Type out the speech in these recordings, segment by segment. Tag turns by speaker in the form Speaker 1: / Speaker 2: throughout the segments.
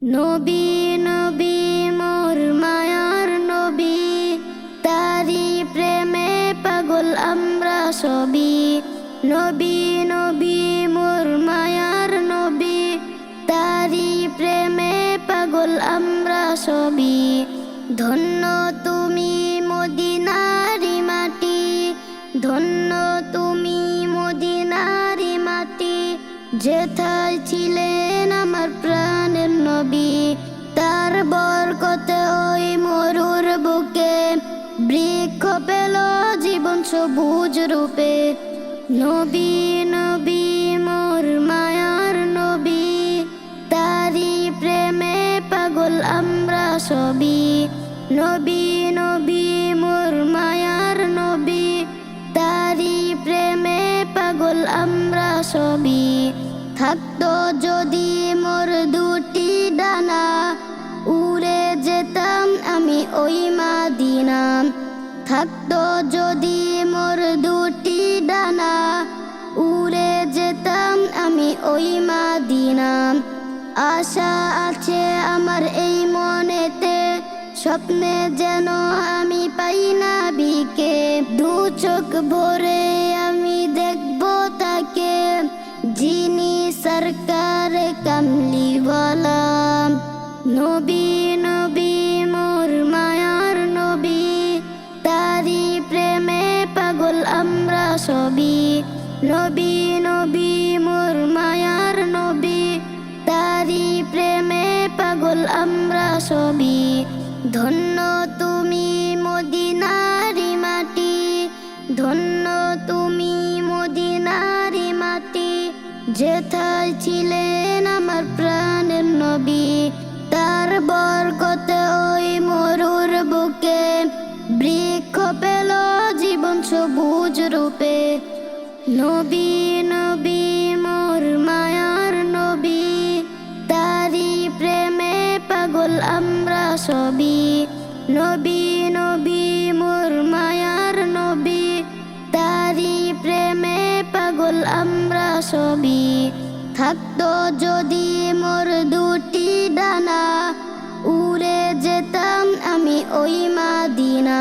Speaker 1: নবী নবী মোর মায়ার নবী, তারি প্রেমে পাগল আমরা সবই। নবী নবী মোর মায়ার নবী, তারি প্রেমে পাগল আমরা সবই। ধন্য তুমি মদিনারি মাটি, ধন্য তুমি মদিনারি মাটি, যেথায় ছিলেন আমার প্রাণের নবী। তার বরকতে ওই মরুর বুকে বৃক্ষ পেল জীবন সবুজ রূপে। নবী নবী মোর মায়ার নবী, তারি প্রেমে পাগল আমরা সবই। নবী নবী মোর মায়ার নবী, তারি প্রেমে পাগল আমরা সবই। থাকতো যদি মোর দুটি ডানা, উড়ে যেতাম আমি ওই মাদিনা। থাকতো যদি মোর দুটি ডানা, উড়ে যেতাম আমি ওই মাদিনা। আশা আছে আমার এই মনেতে, স্বপ্নে যেন আমি পাই নবীকে। দু চোখ ভরে আমি দেখব তাকে, যিনি সরকার কামলিওয়ালা। নবী নবী মোর মায়ার নবী, তারি প্রেমে পাগল আমরা সবই। নবী নবী মোর মায়ার নবী, তারি প্রেমে পাগল আমরা সবই। ধন্য তুমি মদিনারি মাটি, ধন্য তুমি মদিনারি মাটি, যেথায় ছিলেন আমার প্রাণের নবী। তার বরকতে ওই মরুর বুকে বৃক্ষ পেল জীবন সবুজ রূপে। নবী নবী মোর মায়ার নবী, তারি প্রেমে পাগল আমরা সবই। নবী নবী মোর মায়ার নবী, তারি প্রেমে পাগল আমরা সবই। থাকতো যদি মোর দুটি ডানা, উড়ে যেতাম আমি ওই মাদিনা।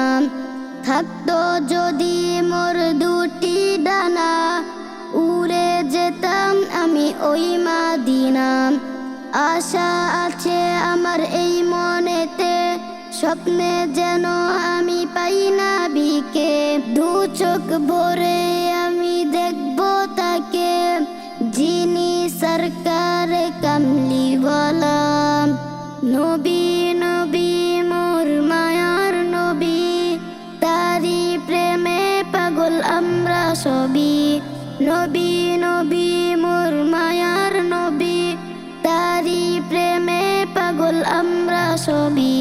Speaker 1: থাকতো যদি মোর দুটি ডানা, উড়ে যেতাম আমি ওই মাদিনা। আশা আছে আমার এই মনেতে, স্বপ্নে যেন আমি পাই নবীকে। দু চোখ ভরে আমি দেখব তাকে, যিনি সরকার কামলিওয়ালা। নবী নবী মোর মায়ার নবী, তারি প্রেমে পাগল আমরা সবই। নবী নবী মোর মায়ার নবী, তারি প্রেমে পাগল আমরা সবই।